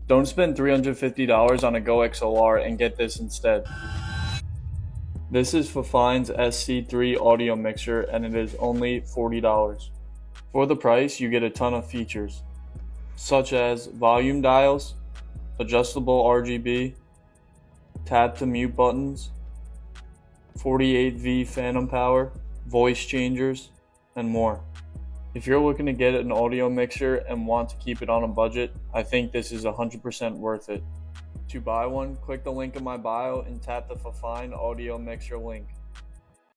Don't spend $350 on a Go XLR and get this instead. This is Fifine's SC3 audio mixer and it is only $40. For the price, you get a ton of features, such as volume dials, adjustable RGB, tap to mute buttons, 48V phantom power, voice changers, and more. If you're looking to get an audio mixer and want to keep it on a budget, I think this is 100% worth it. To buy one, click the link in my bio and tap the Fifine audio mixer link.